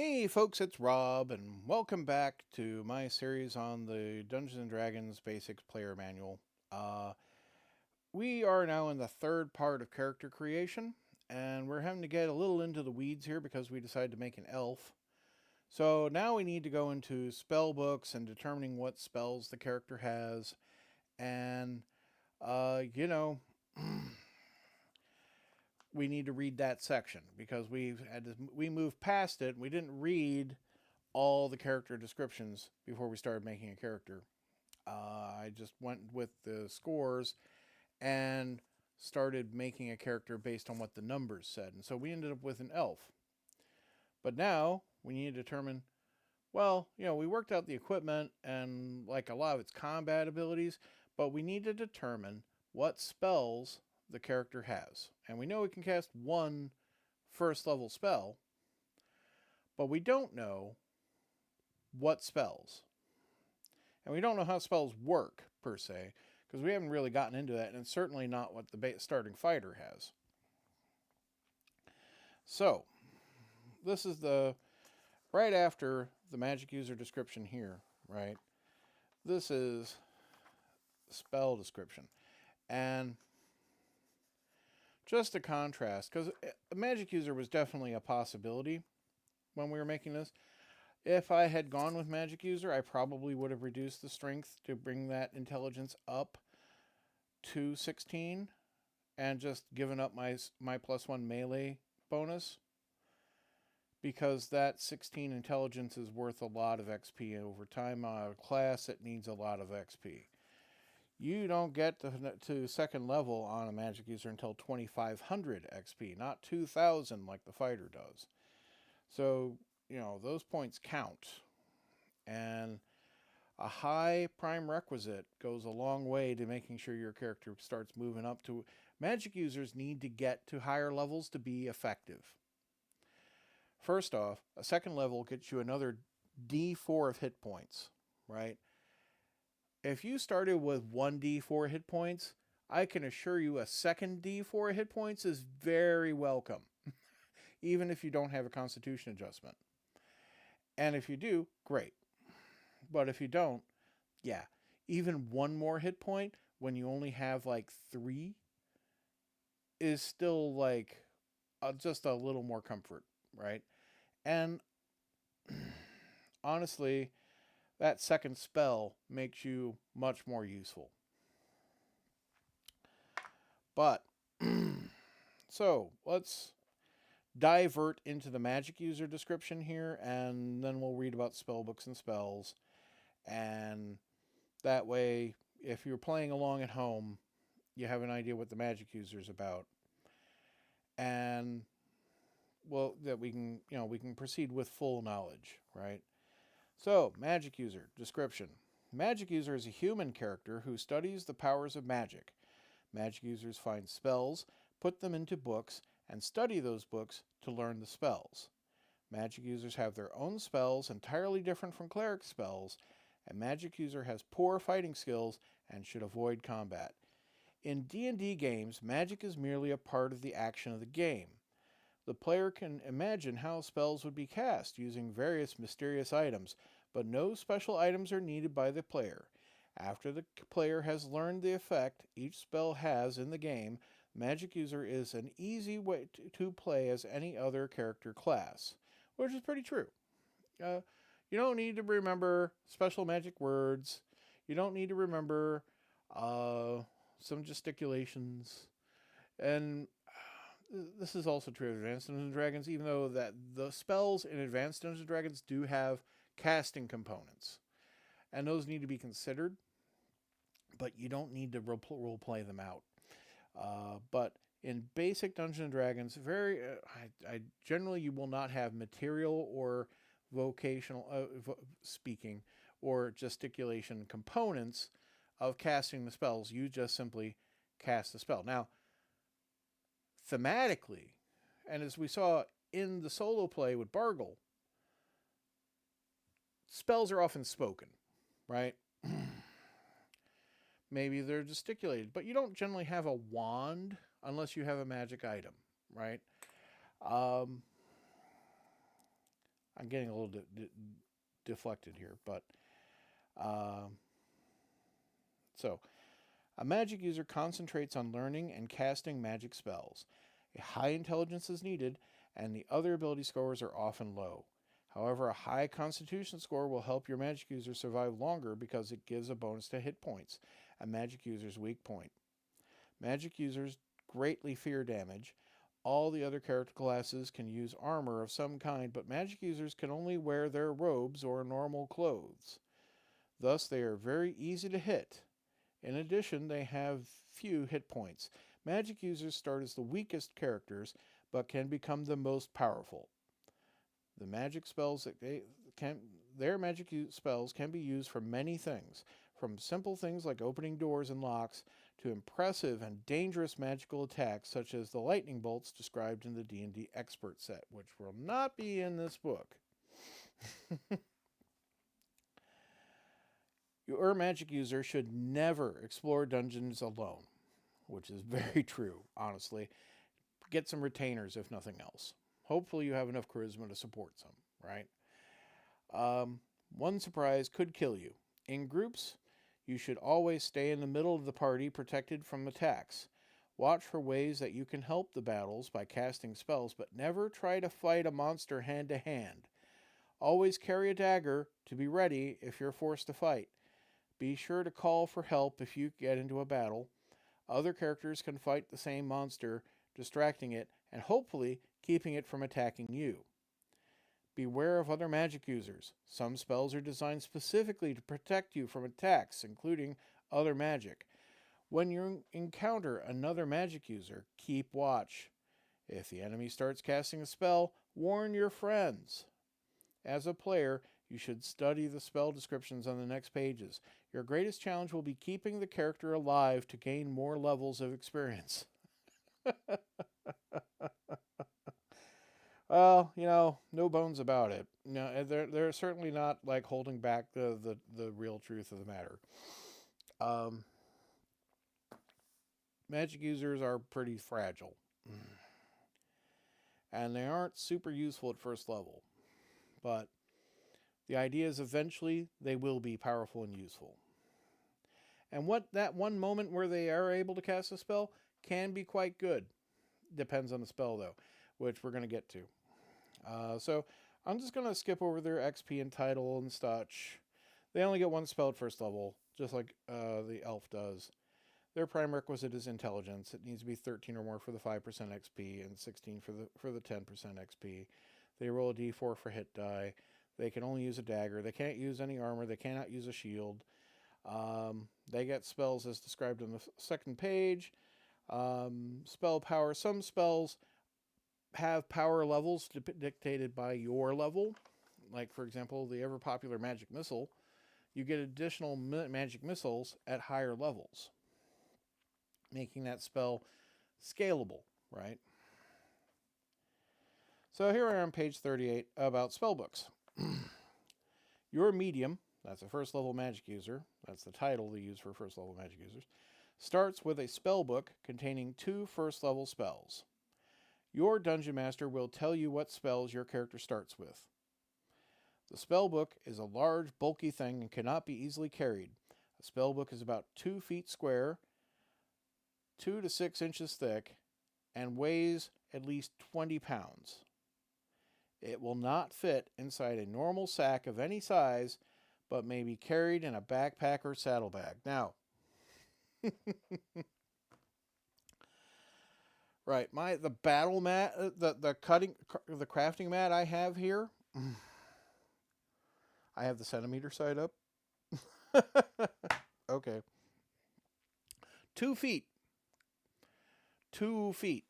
Hey folks, it's Rob, and welcome back to my series on the Dungeons and Dragons Basics Player Manual. Uh, we are now in the third part of character creation, and we're having to get a little into the weeds here because we decided to make an elf. So now we need to go into spell books and determining what spells the character has, and uh, you know, we need to read that section because we moved past it. We didn't read all the character descriptions before we started making a character. I just went with the scores and started making a character based on what the numbers said. And so we ended up with an elf. But now we need to determine, well, we worked out the equipment and like a lot of its combat abilities, but we need to determine what spells the character has. And we know we can cast one first level spell, but we don't know what spells. And we don't know how spells work, per se, because we haven't really gotten into that, and it's certainly not what the starting fighter has. So, this is the right after the magic user description here, right? This is spell description. And just to contrast, because a magic user was definitely a possibility when we were making this. If I had gone with magic user, I probably would have reduced the strength to bring that intelligence up to 16 and just given up my +1 melee bonus, because that 16 intelligence is worth a lot of XP over time on a class that needs a lot of XP. You don't get to second level on a magic user until 2500 XP, not 2000 like the fighter does. So, those points count. And a high prime requisite goes a long way to making sure your character starts moving up to. Magic users need to get to higher levels to be effective. First off, a second level gets you another D4 of hit points, right? If you started with 1 D4 hit points, I can assure you a second D4 hit points is very welcome, even if you don't have a constitution adjustment. And if you do, great. But if you don't, yeah, even one more hit point when you only have like 3 is still like just a little more comfort, right? And honestly, that second spell makes you much more useful. But so let's divert into the magic user description here, and then we'll read about spell books and spells. And that way, if you're playing along at home, you have an idea what the magic user is about. And well, that we can proceed with full knowledge, right? So, magic user description. Magic user is a human character who studies the powers of magic. Magic users find spells, put them into books, and study those books to learn the spells. Magic users have their own spells entirely different from cleric spells, and magic user has poor fighting skills and should avoid combat. In D&D games, magic is merely a part of the action of the game. The player can imagine how spells would be cast using various mysterious items, but no special items are needed by the player. After the player has learned the effect each spell has in the game, magic user is an easy way to play as any other character class, which is pretty true. Uh, you don't need to remember special magic words. You don't need to remember some gesticulations. And this is also true of Advanced Dungeons and Dragons, even though that the spells in Advanced Dungeons and Dragons do have casting components, and those need to be considered, but you don't need to role play them out. But in basic Dungeons and Dragons, I generally you will not have material or vocational speaking or gesticulation components of casting the spells. You just simply cast the spell. Now, thematically, and as we saw in the solo play with Bargle, spells are often spoken, right? Maybe they're gesticulated, but you don't generally have a wand unless you have a magic item, right? Um, I'm getting a little deflected here, but uh, so a magic user concentrates on learning and casting magic spells. A high intelligence is needed, and the other ability scores are often low. However, a high constitution score will help your magic user survive longer because it gives a bonus to hit points, a magic user's weak point. Magic users greatly fear damage. All the other character classes can use armor of some kind, but magic users can only wear their robes or normal clothes. Thus, they are very easy to hit. In addition, they have few hit points. Magic users start as the weakest characters, but can become the most powerful. The magic spells that their magic spells can be used for many things, from simple things like opening doors and locks to impressive and dangerous magical attacks such as the lightning bolts described in the D&D Expert set, which will not be in this book. Your magic user should never explore dungeons alone, which is very true, honestly. Get some retainers, if nothing else. Hopefully you have enough charisma to support some, right? One surprise could kill you. In groups, you should always stay in the middle of the party, protected from attacks. Watch for ways that you can help the battles by casting spells, but never try to fight a monster hand to hand. Always carry a dagger to be ready if you're forced to fight. Be sure to call for help if you get into a battle. Other characters can fight the same monster, distracting it, and hopefully keeping it from attacking you. Beware of other magic users. Some spells are designed specifically to protect you from attacks, including other magic. When you encounter another magic user, keep watch. If the enemy starts casting a spell, warn your friends. As a player, you should study the spell descriptions on the next pages. Your greatest challenge will be keeping the character alive to gain more levels of experience. Well, no bones about it. They're certainly not like holding back the real truth of the matter. Magic users are pretty fragile. And they aren't super useful at first level. But the idea is eventually they will be powerful and useful. And what that one moment where they are able to cast a spell can be quite good. Depends on the spell, though, which we're going to get to. So I'm just going to skip over their XP and title and such. They only get one spell at first level, just like the elf does. Their prime requisite is intelligence. It needs to be 13 or more for the 5% XP and 16 for the 10% XP. They roll a d4 for hit die. They can only use a dagger. They can't use any armor. They cannot use a shield. They get spells as described on the second page. Spell power. Some spells have power levels dictated by your level. Like, for example, the ever-popular magic missile. You get additional magic missiles at higher levels, making that spell scalable, right? So here we are on page 38 about spellbooks. Your medium, that's a first level magic user, that's the title they use for first level magic users, starts with a spellbook containing 2 first level spells. Your dungeon master will tell you what spells your character starts with. The spellbook is a large, bulky thing and cannot be easily carried. A spellbook is about 2 feet square, 2 to 6 inches thick, and weighs at least 20 pounds. It will not fit inside a normal sack of any size, but may be carried in a backpack or saddlebag. Now, right, the battle mat, the crafting mat I have here, I have the centimeter side up. Okay. 2 feet. 2 feet.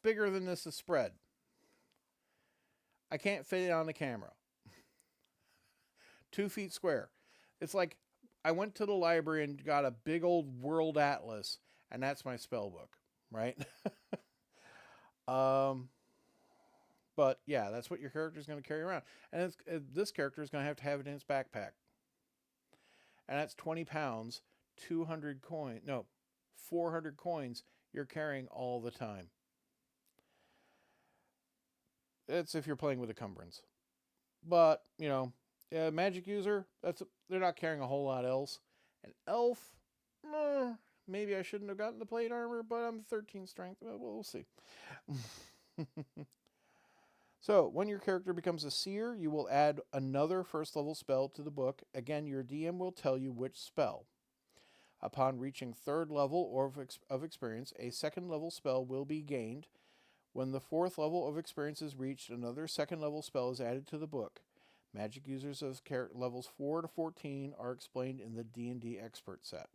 Bigger than this is spread. I can't fit it on the camera. 2 feet square. It's like I went to the library and got a big old world atlas, and that's my spell book, right? But yeah, that's what your character is going to carry around. And this character is going to have it in its backpack. And that's 20 pounds, 400 coins you're carrying all the time. It's if you're playing with encumbrance. But, magic user, they're not carrying a whole lot else. An elf, maybe I shouldn't have gotten the plate armor, but I'm 13 strength. Well, we'll see. So, when your character becomes a seer, you will add another first level spell to the book. Again, your DM will tell you which spell. Upon reaching third level or of experience, a second level spell will be gained. When the fourth level of experience is reached, another second level spell is added to the book. Magic users of levels 4 to 14 are explained in the D&D Expert set.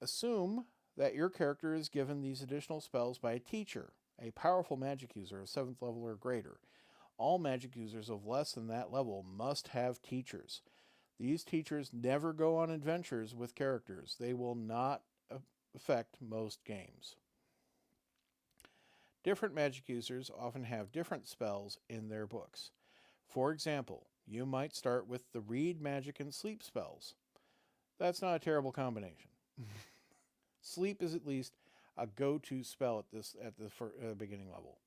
Assume that your character is given these additional spells by a teacher, a powerful magic user of 7th level or greater. All magic users of less than that level must have teachers. These teachers never go on adventures with characters. They will not affect most games. Different magic users often have different spells in their books. For example, you might start with the read magic and sleep spells. That's not a terrible combination. Sleep is at least a go-to spell at the beginning level.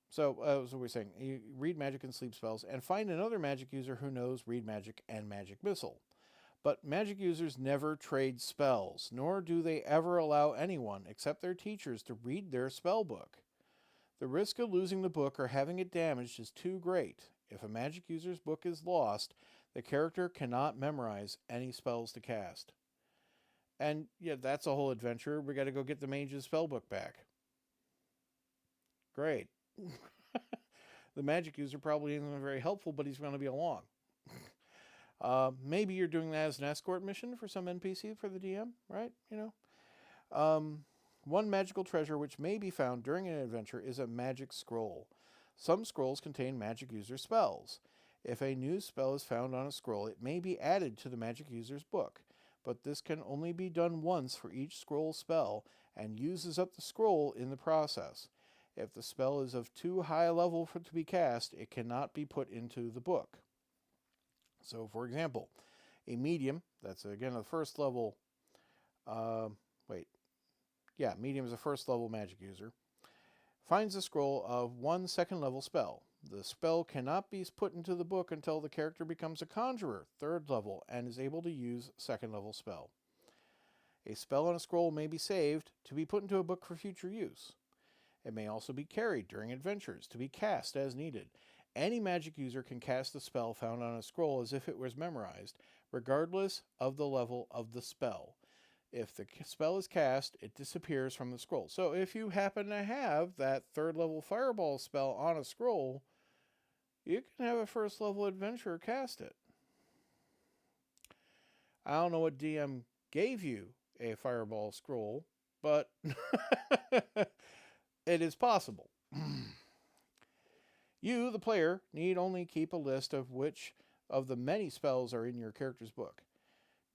So, as we're saying, you read magic and sleep spells, and find another magic user who knows read magic and magic missile. But magic users never trade spells, nor do they ever allow anyone, except their teachers, to read their spell book. The risk of losing the book or having it damaged is too great. If a magic user's book is lost, the character cannot memorize any spells to cast. And yeah, that's a whole adventure. We got to go get the mage's spellbook back. Great. The magic user probably isn't very helpful, but he's going to be along. Maybe you're doing that as an escort mission for some NPC for the DM, right? One magical treasure which may be found during an adventure is a magic scroll. Some scrolls contain magic user spells. If a new spell is found on a scroll, it may be added to the magic user's book, but this can only be done once for each scroll spell and uses up the scroll in the process. If the spell is of too high a level for it to be cast, it cannot be put into the book. So, for example, a medium, that's again a first level, medium is a first level magic user, finds a scroll of 1 second level spell. The spell cannot be put into the book until the character becomes a conjurer, 3rd level, and is able to use 2nd level spell. A spell on a scroll may be saved to be put into a book for future use. It may also be carried during adventures to be cast as needed. Any magic user can cast a spell found on a scroll as if it was memorized, regardless of the level of the spell. If the spell is cast, it disappears from the scroll. So if you happen to have that 3rd level fireball spell on a scroll, you can have a 1st level adventurer cast it. I don't know what DM gave you a fireball scroll, but it is possible. You, the player, need only keep a list of which of the many spells are in your character's book.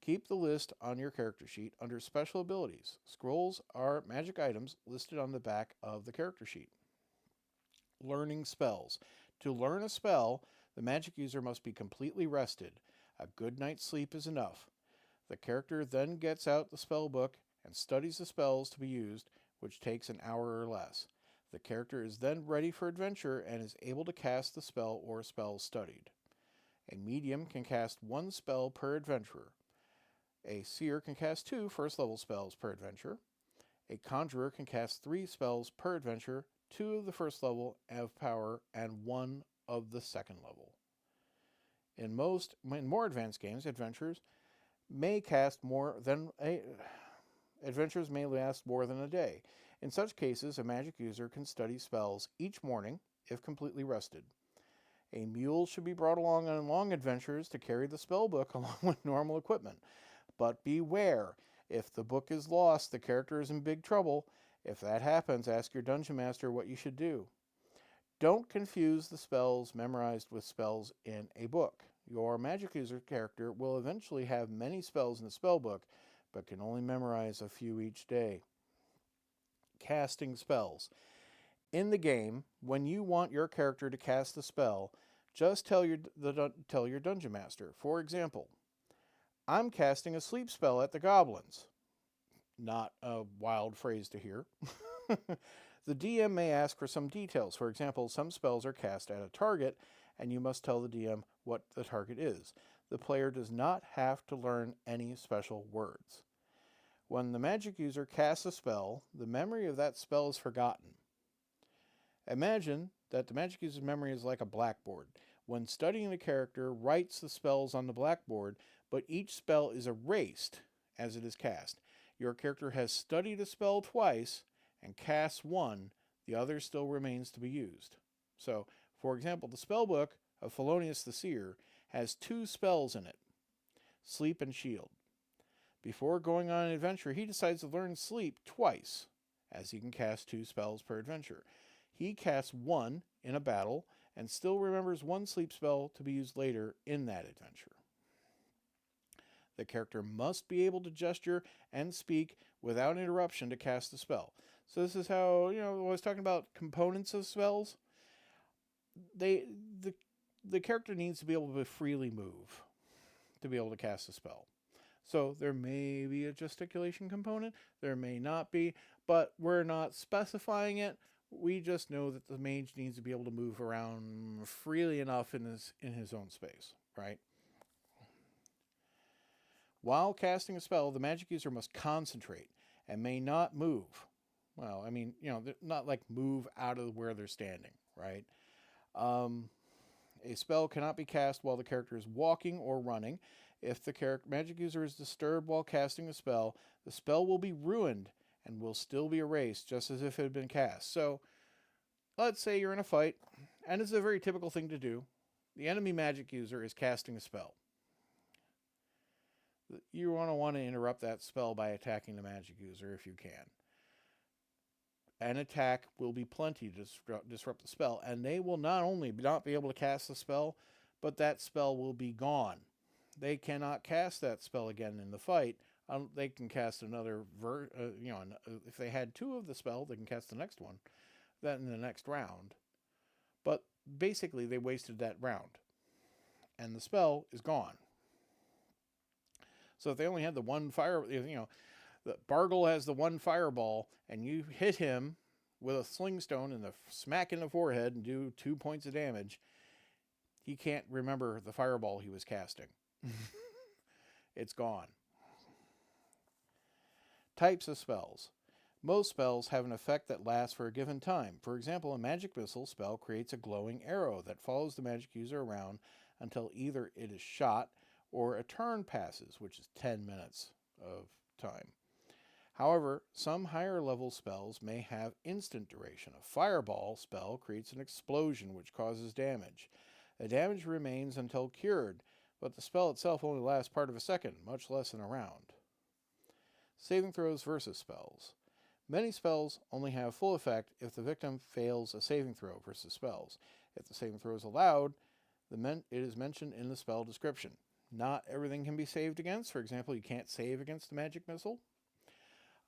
Keep the list on your character sheet under special abilities. Scrolls are magic items listed on the back of the character sheet. Learning spells. To learn a spell, the magic user must be completely rested. A good night's sleep is enough. The character then gets out the spell book and studies the spells to be used, which takes an hour or less. The character is then ready for adventure and is able to cast the spell or spells studied. A medium can cast 1 spell per adventurer. A seer can cast 2 first level spells per adventure. A conjurer can cast 3 spells per adventure, 2 of the first level of power and 1 of the 2nd level. In more advanced games, adventures may last more than a day. In such cases, a magic user can study spells each morning if completely rested. A mule should be brought along on long adventures to carry the spell book along with normal equipment. But beware, if the book is lost, the character is in big trouble. If that happens, ask your dungeon master what you should do. Don't confuse the spells memorized with spells in a book. Your magic user character will eventually have many spells in the spell book, but can only memorize a few each day. Casting spells. In the game, when you want your character to cast a spell, just tell your dungeon master. For example, I'm casting a sleep spell at the goblins. Not a wild phrase to hear. The DM may ask for some details. For example, some spells are cast at a target, and you must tell the DM what the target is. The player does not have to learn any special words. When the magic user casts a spell, the memory of that spell is forgotten. Imagine that the magic user's memory is like a blackboard. When studying the character writes the spells on the blackboard, but each spell is erased as it is cast. Your character has studied a spell twice and casts one, the other still remains to be used. So, for example, the spellbook of Felonius the Seer has 2 spells in it, Sleep and Shield. Before going on an adventure, he decides to learn Sleep twice, as he can cast 2 spells per adventure. He casts 1 in a battle and still remembers 1 sleep spell to be used later in that adventure. The character must be able to gesture and speak without interruption to cast the spell. So this is how, I was talking about components of spells. The character needs to be able to freely move to be able to cast a spell. So there may be a gesticulation component, there may not be, but we're not specifying it. We just know that the mage needs to be able to move around freely enough in his own space, right? While casting a spell, the magic user must concentrate and may not move. Well, not like move out of where they're standing, right? A spell cannot be cast while the character is walking or running. If the magic user is disturbed while casting a spell, the spell will be ruined and will still be erased, just as if it had been cast. So, let's say you're in a fight, and it's a very typical thing to do. The enemy magic user is casting a spell. You want to interrupt that spell by attacking the magic user if you can. An attack will be plenty to disrupt the spell, and they will not only not be able to cast the spell, but that spell will be gone. They cannot cast that spell again in the fight. They can cast another, if they had 2 of the spell, they can cast the next one, then in the next round. But basically, they wasted that round, and the spell is gone. So if they only had the one fire, the Bargle has the 1 fireball, and you hit him with a sling stone and a smack in the forehead and do 2 points of damage, he can't remember the fireball he was casting. It's gone. Types of spells. Most spells have an effect that lasts for a given time. For example, a magic missile spell creates a glowing arrow that follows the magic user around until either it is shot or a turn passes, which is 10 minutes of time. However, some higher level spells may have instant duration. A fireball spell creates an explosion which causes damage. The damage remains until cured, but the spell itself only lasts part of a second, much less than a round. Saving throws versus spells. Many spells only have full effect if the victim fails a saving throw versus spells. If the saving throw is allowed, it is mentioned in the spell description. Not everything can be saved against. For example, you can't save against the magic missile.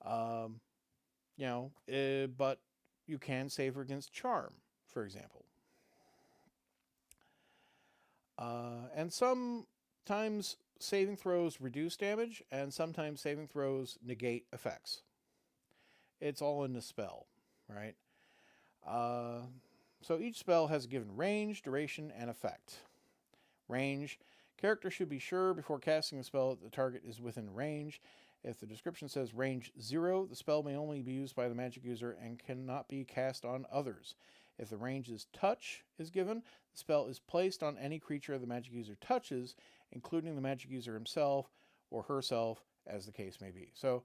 But you can save against charm, for example. And sometimes saving throws reduce damage, and sometimes saving throws negate effects. It's all in the spell, right? So each spell has a given range, duration, and effect. Range. Character should be sure before casting the spell that the target is within range. If the description says range 0, the spell may only be used by the magic user and cannot be cast on others. If the range is touch is given, the spell is placed on any creature the magic user touches, including the magic user himself or herself, as the case may be. So,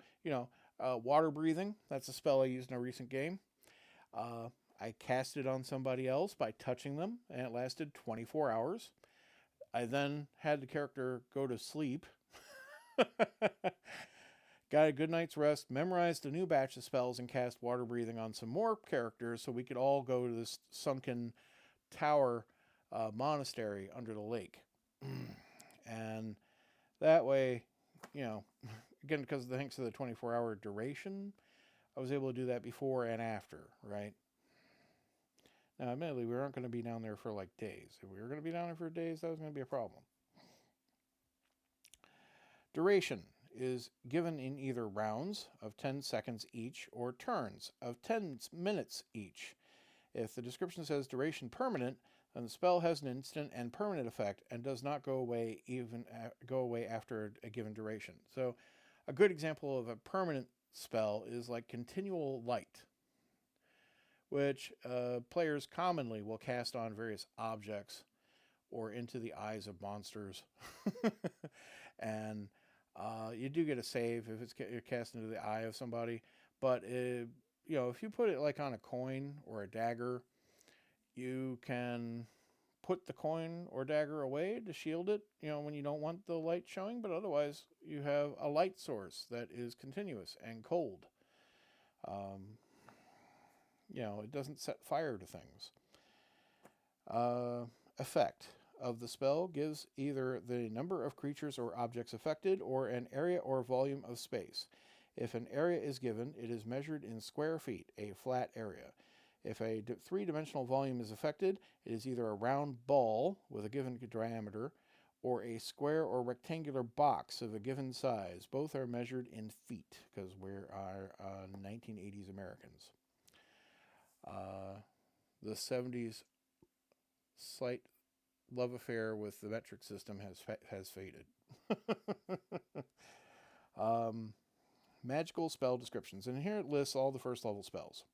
water breathing, that's a spell I used in a recent game. I cast it on somebody else by touching them, and it lasted 24 hours. I then had the character go to sleep, got a good night's rest, memorized a new batch of spells, and cast water breathing on some more characters so we could all go to this sunken tower monastery under the lake. And that way, again, because thanks to the 24-hour duration, I was able to do that before and after, right? Now, admittedly, we aren't going to be down there for like days. If we were going to be down there for days, that was going to be a problem. Duration. is given in either rounds of 10 seconds each or turns of 10 minutes each. If the description says duration permanent, then the spell has an instant and permanent effect and does not go away after a given duration. So a good example of a permanent spell is like Continual Light, which players commonly will cast on various objects or into the eyes of monsters. And you do get a save if you're cast into the eye of somebody. But, if you put it like on a coin or a dagger, you can put the coin or dagger away to shield it, when you don't want the light showing. But otherwise, you have a light source that is continuous and cold. It doesn't set fire to things. Effect of the spell gives either the number of creatures or objects affected or an area or volume of space. If an area is given, it is measured in square feet, a flat area. If a three-dimensional volume is affected, it is either a round ball with a given diameter or a square or rectangular box of a given size. Both are measured in feet because we are 1980s Americans. The 70s slight love affair with the metric system has faded. Magical spell descriptions. And here it lists all the first level spells.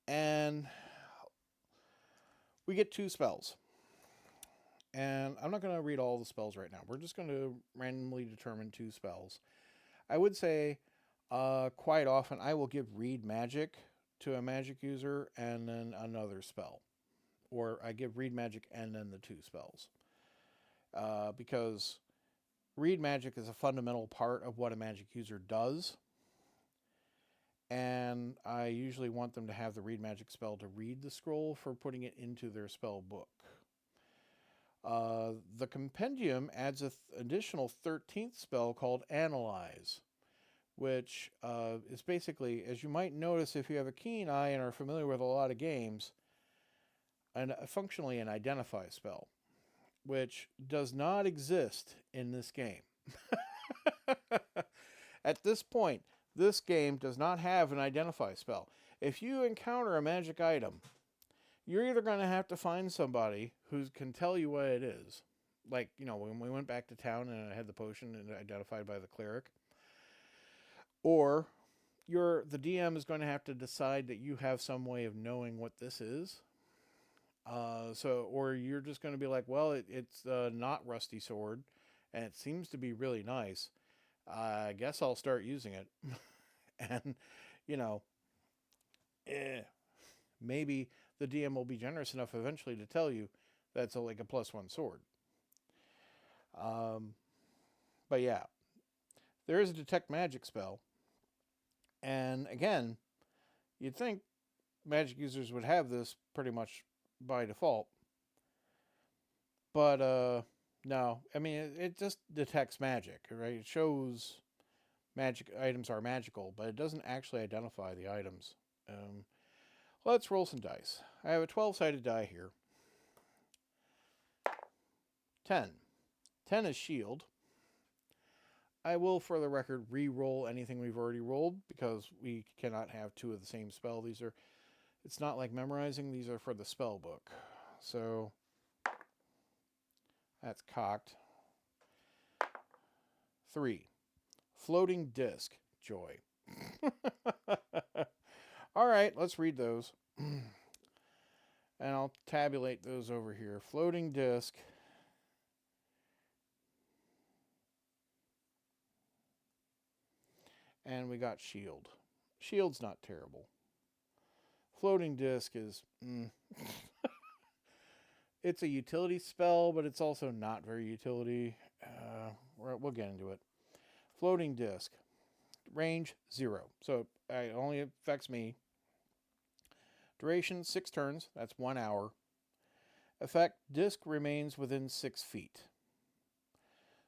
And we get 2 spells. And I'm not going to read all the spells right now. We're just going to randomly determine 2 spells. I would say quite often I will give Read Magic to a magic user and then another spell. Or I give Read Magic and then the 2 spells. Because Read Magic is a fundamental part of what a magic user does. And I usually want them to have the Read Magic spell to read the scroll for putting it into their spell book. The compendium adds an additional 13th spell called Analyze, which is basically, as you might notice if you have a keen eye and are familiar with a lot of games, functionally an Identify spell, which does not exist in this game. At this point, this game does not have an Identify spell. If you encounter a magic item, you're either going to have to find somebody who can tell you what it is. Like, when we went back to town and I had the potion and identified by the cleric. Or the DM is going to have to decide that you have some way of knowing what this is. Or you're just going to be like, well, it's not Rusty Sword, and it seems to be really nice. I guess I'll start using it. And, maybe the DM will be generous enough eventually to tell you that's like a +1 sword. But yeah, there is a Detect Magic spell. And again, you'd think magic users would have this pretty much by default. But no, I mean, it just detects magic, right? It shows magic items are magical, but it doesn't actually identify the items. Let's roll some dice. I have a 12-sided die here. 10. 10 is shield. I will, for the record, re-roll anything we've already rolled because we cannot have 2 of the same spell. It's not like memorizing. These are for the spell book. So that's cocked. 3. Floating disc. Joy. All right, let's read those. And I'll tabulate those over here. Floating disc. And we got shield. Shield's not terrible. Floating disc is... It's a utility spell, but it's also not very utility. We'll get into it. Floating disc. Range 0. So it only affects me. Duration 6 turns. That's 1 hour. Effect, disc remains within 6 feet.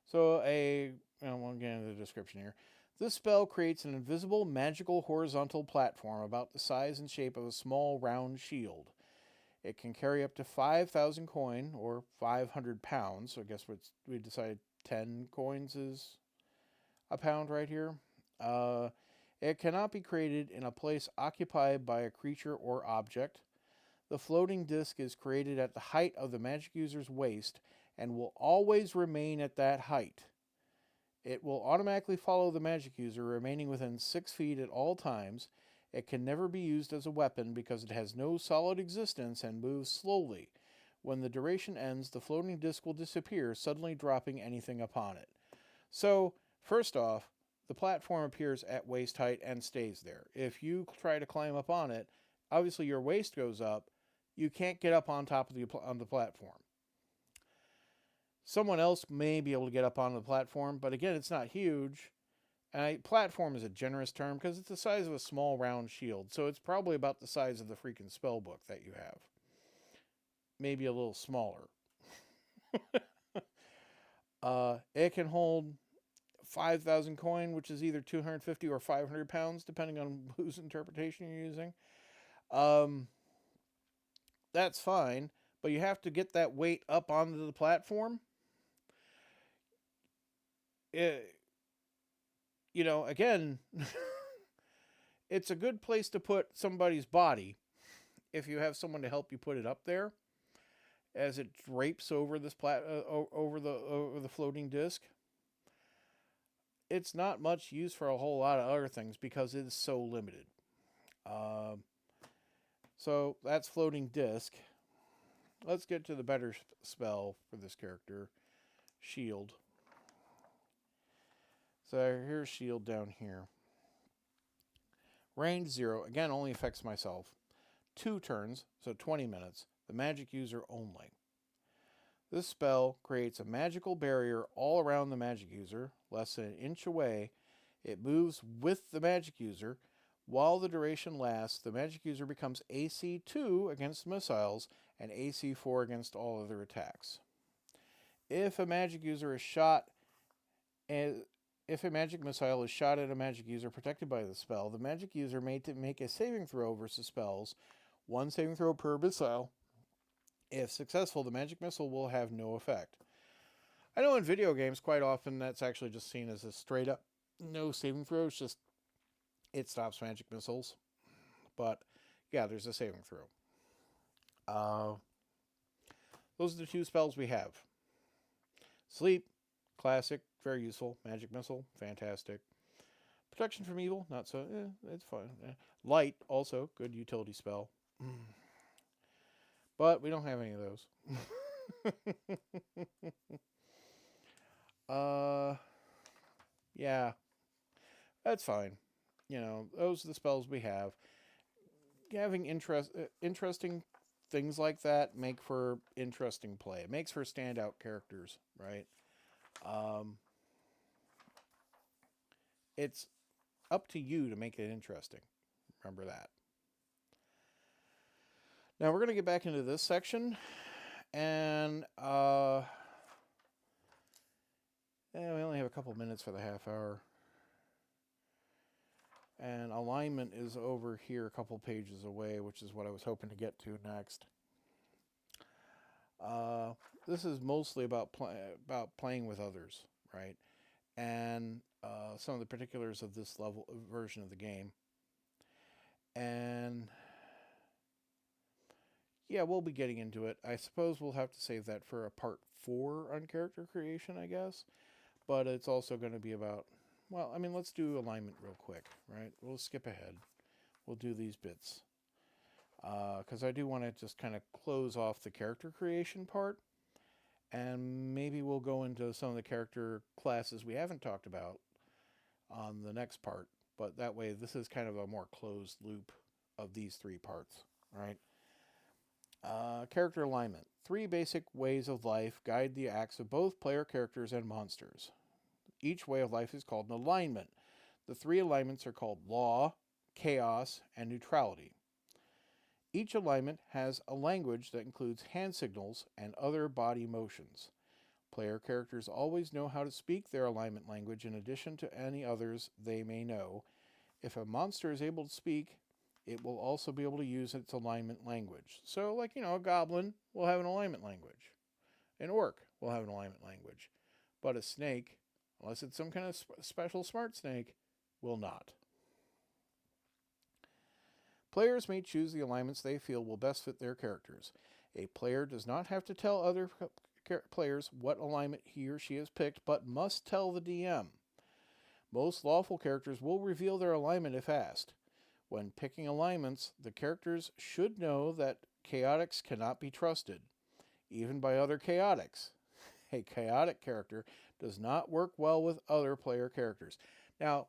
So we'll get into the description here. This spell creates an invisible magical horizontal platform about the size and shape of a small round shield. It can carry up to 5,000 coin or 500 pounds. So I guess we decided 10 coins is a pound right here. It cannot be created in a place occupied by a creature or object. The floating disc is created at the height of the magic user's waist and will always remain at that height. It will automatically follow the magic user, remaining within 6 feet at all times. It can never be used as a weapon because it has no solid existence and moves slowly. When the duration ends, the floating disc will disappear, suddenly dropping anything upon it. So, first off, the platform appears at waist height and stays there. If you try to climb up on it, obviously your waist goes up. You can't get up on top of the platform. Someone else may be able to get up on the platform, but again, it's not huge. And platform is a generous term because it's the size of a small round shield, so it's probably about the size of the freaking spell book that you have. Maybe a little smaller. It can hold 5,000 coin, which is either 250 or 500 pounds, depending on whose interpretation you're using. That's fine, but you have to get that weight up onto the platform. Again, it's a good place to put somebody's body if you have someone to help you put it up there, as it drapes over this over the floating disc. It's not much use for a whole lot of other things because it is so limited. So that's floating disc. Let's get to the better spell for this character, shield. So here's shield down here. Range 0, again, only affects myself. 2 turns, so 20 minutes. The magic user only. This spell creates a magical barrier all around the magic user, less than an inch away. It moves with the magic user. While the duration lasts, the magic user becomes AC 2 against missiles and AC 4 against all other attacks. If a magic user is shot, if a magic missile is shot at a magic user protected by the spell, the magic user may make a saving throw versus spells. 1 saving throw per missile. If successful, the magic missile will have no effect. I know in video games, quite often, that's actually just seen as a straight up no saving throw. It's just, it stops magic missiles. But, yeah, there's a saving throw. Those are the 2 spells we have. Sleep, classic, very useful. Magic missile, fantastic. Protection from evil, not so, it's fine. Light, also, good utility spell. But we don't have any of those. Yeah, that's fine. Those are the spells we have. Having interesting things like that make for interesting play. It makes for standout characters, right? It's up to you to make it interesting. Remember that. Now we're going to get back into this section, and we only have a couple minutes for the half hour. And alignment is over here a couple pages away, which is what I was hoping to get to next. This is mostly about playing with others, right? And some of the particulars of this version of the game. And yeah, we'll be getting into it. I suppose we'll have to save that for a part 4 on character creation, I guess. But it's also going to be about, let's do alignment real quick, right? We'll skip ahead. We'll do these bits. Because I do want to just kind of close off the character creation part. And maybe we'll go into some of the character classes we haven't talked about on the next part. But that way, this is kind of a more closed loop of these 3 parts, right? Character alignment. 3 basic ways of life guide the acts of both player characters and monsters. Each way of life is called an alignment. The 3 alignments are called law, chaos, and neutrality. Each alignment has a language that includes hand signals and other body motions. Player characters always know how to speak their alignment language in addition to any others they may know. If a monster is able to speak, it will also be able to use its alignment language. So, a goblin will have an alignment language. An orc will have an alignment language. But a snake, unless it's some kind of special smart snake, will not. Players may choose the alignments they feel will best fit their characters. A player does not have to tell other players what alignment he or she has picked, but must tell the DM. Most lawful characters will reveal their alignment if asked. When picking alignments, the characters should know that chaotics cannot be trusted, even by other chaotics. A chaotic character does not work well with other player characters. Now,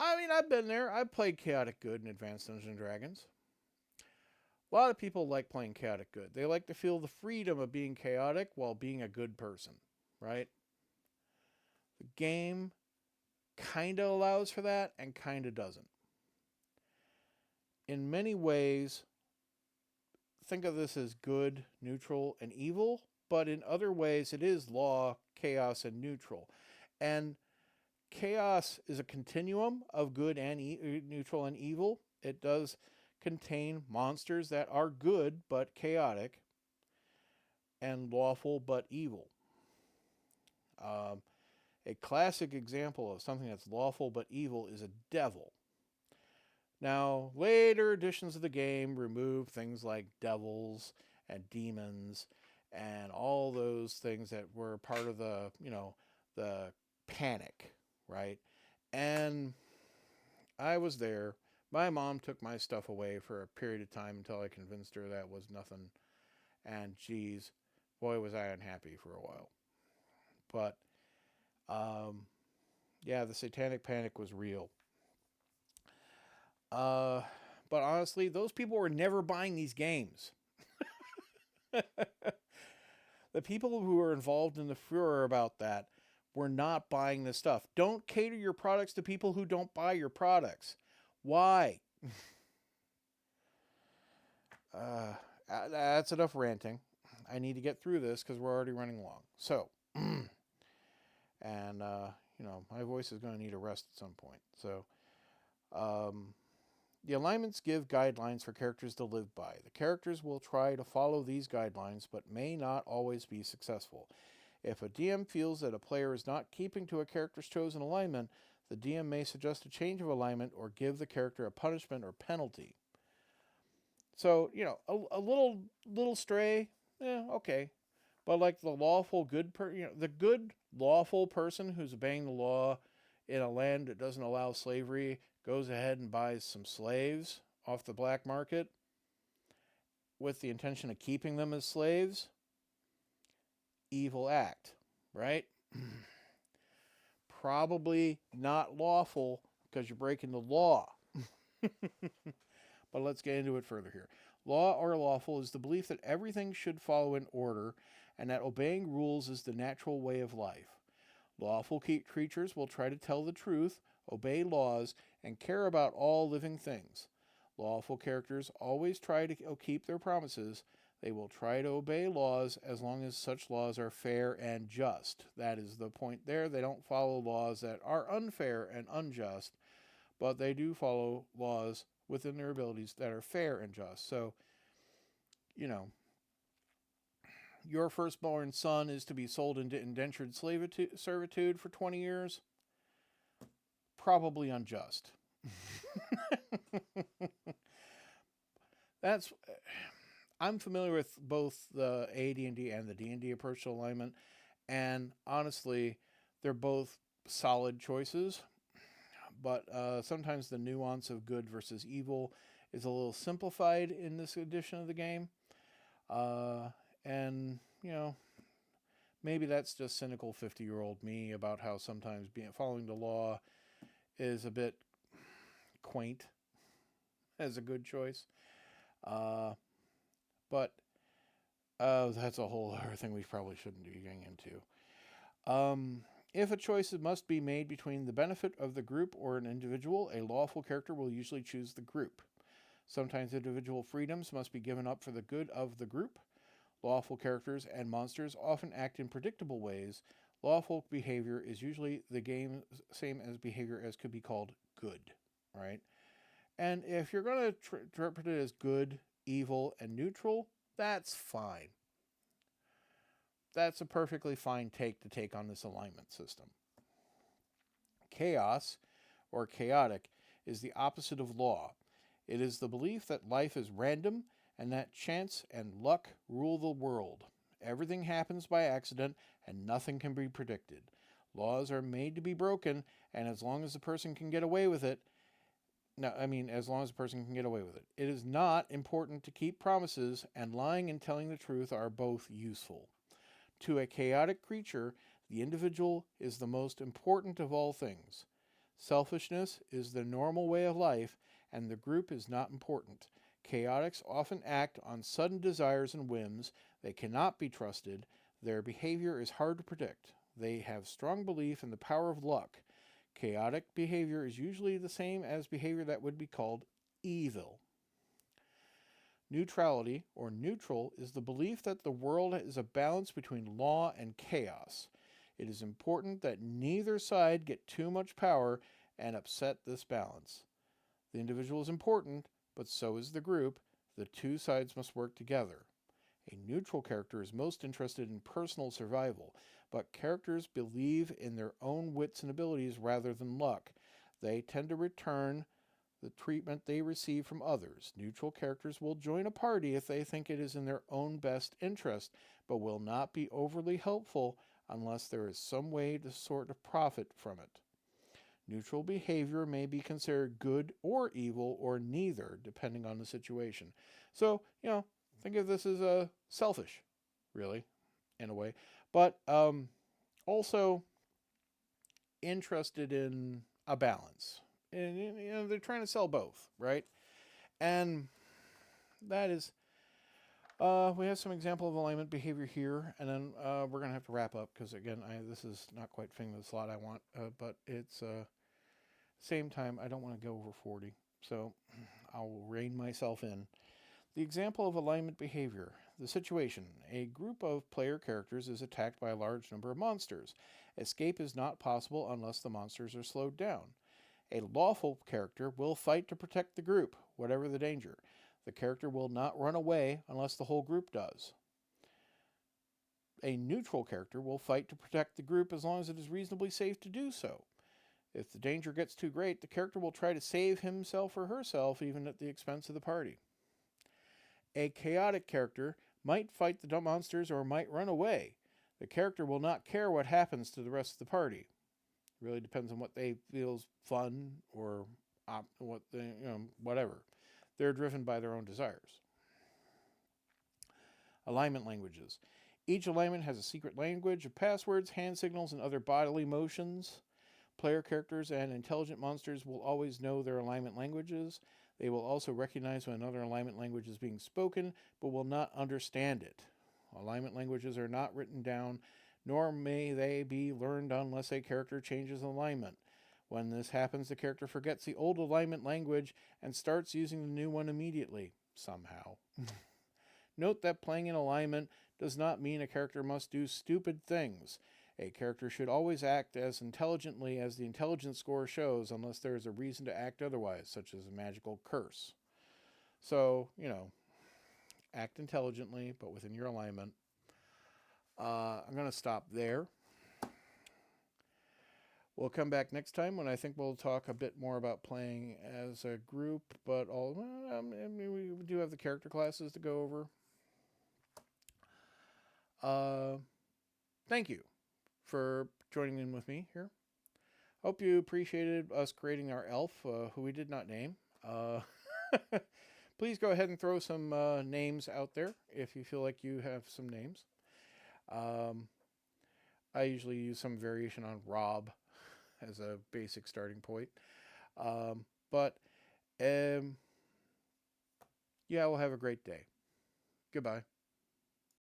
I've been there. I've played chaotic good in Advanced Dungeons & Dragons. A lot of people like playing chaotic good. They like to feel the freedom of being chaotic while being a good person, right? The game kind of allows for that and kind of doesn't. In many ways, think of this as good, neutral, and evil, but in other ways it is law, chaos, and neutral. And chaos is a continuum of good and neutral and evil. It does contain monsters that are good but chaotic, and lawful but evil. A classic example of something that's lawful but evil is a devil. Now, later editions of the game remove things like devils and demons and all those things that were part of the panic, right? And I was there. My mom took my stuff away for a period of time until I convinced her that was nothing. And geez, boy, was I unhappy for a while. But, yeah, the satanic panic was real. But honestly, those people were never buying these games. The people who were involved in the furor about that were not buying this stuff. Don't cater your products to people who don't buy your products. Why? That's enough ranting. I need to get through this because we're already running long. So, and, my voice is going to need a rest at some point. So, the alignments give guidelines for characters to live by. The characters will try to follow these guidelines, but may not always be successful. If a DM feels that a player is not keeping to a character's chosen alignment, the DM may suggest a change of alignment or give the character a punishment or penalty. So, a little stray, okay. But like the lawful good the good lawful person who's obeying the law in a land that doesn't allow slavery goes ahead and buys some slaves off the black market with the intention of keeping them as slaves. Evil act, right? Probably not lawful because you're breaking the law. But let's get into it further here. Law or lawful is the belief that everything should follow in order and that obeying rules is the natural way of life. Lawful creatures will try to tell the truth, obey laws, and care about all living things. Lawful characters always try to keep their promises. They will try to obey laws as long as such laws are fair and just. That is the point there. They don't follow laws that are unfair and unjust, but they do follow laws within their abilities that are fair and just. So, your firstborn son is to be sold into indentured servitude for 20 years. Probably unjust. I'm familiar with both the AD&D and the D&D approach to alignment, and honestly, they're both solid choices, but sometimes the nuance of good versus evil is a little simplified in this edition of the game. And, maybe that's just cynical 50-year-old me about how sometimes following the law is a bit quaint as a good choice. But that's a whole other thing we probably shouldn't be getting into. If a choice must be made between the benefit of the group or an individual, a lawful character will usually choose the group. Sometimes individual freedoms must be given up for the good of the group. Lawful characters and monsters often act in predictable ways. Lawful behavior is usually the game's same as behavior as could be called good, right? And if you're going to interpret it as good, evil, and neutral, that's fine. That's a perfectly fine take on this alignment system. Chaos, or chaotic, is the opposite of law. It is the belief that life is random and that chance and luck rule the world. Everything happens by accident and nothing can be predicted. Laws are made to be broken, and as long as the person can get away with it, as long as a person can get away with it. It is not important to keep promises, and lying and telling the truth are both useful. To a chaotic creature, the individual is the most important of all things. Selfishness is the normal way of life, and the group is not important. Chaotics often act on sudden desires and whims. They cannot be trusted. Their behavior is hard to predict. They have strong belief in the power of luck. Chaotic behavior is usually the same as behavior that would be called evil. Neutrality, or neutral, is the belief that the world is a balance between law and chaos. It is important that neither side get too much power and upset this balance. The individual is important, but so is the group. The two sides must work together. A neutral character is most interested in personal survival, but characters believe in their own wits and abilities rather than luck. They tend to return the treatment they receive from others. Neutral characters will join a party if they think it is in their own best interest, but will not be overly helpful unless there is some way to sort of profit from it. Neutral behavior may be considered good or evil or neither, depending on the situation. So, think of this as selfish, really, in a way. But also interested in a balance. And they're trying to sell both, right? And that is, we have some example of alignment behavior here, and then we're going to have to wrap up because, again, this is not quite fitting the slot I want, but it's same time, I don't want to go over 40, so I'll rein myself in. The example of alignment behavior. The situation. A group of player characters is attacked by a large number of monsters. Escape is not possible unless the monsters are slowed down. A lawful character will fight to protect the group, whatever the danger. The character will not run away unless the whole group does. A neutral character will fight to protect the group as long as it is reasonably safe to do so. If the danger gets too great, the character will try to save himself or herself, even at the expense of the party. A chaotic character might fight the monsters or might run away. The character will not care what happens to the rest of the party. It really depends on what they feel is fun or whatever. They're driven by their own desires. Alignment languages. Each alignment has a secret language of passwords, hand signals, and other bodily motions. Player characters and intelligent monsters will always know their alignment languages. They will also recognize when another alignment language is being spoken, but will not understand it. Alignment languages are not written down, nor may they be learned unless a character changes alignment. When this happens, the character forgets the old alignment language and starts using the new one immediately, somehow. Note that playing in alignment does not mean a character must do stupid things. A character should always act as intelligently as the intelligence score shows unless there is a reason to act otherwise, such as a magical curse. So, act intelligently, but within your alignment. I'm going to stop there. We'll come back next time when I think we'll talk a bit more about playing as a group, but we do have the character classes to go over. Thank you for joining in with me here. Hope you appreciated us creating our elf, who we did not name. Please go ahead and throw some names out there if you feel like you have some names. I usually use some variation on Rob as a basic starting point. But yeah, we'll have a great day. Goodbye.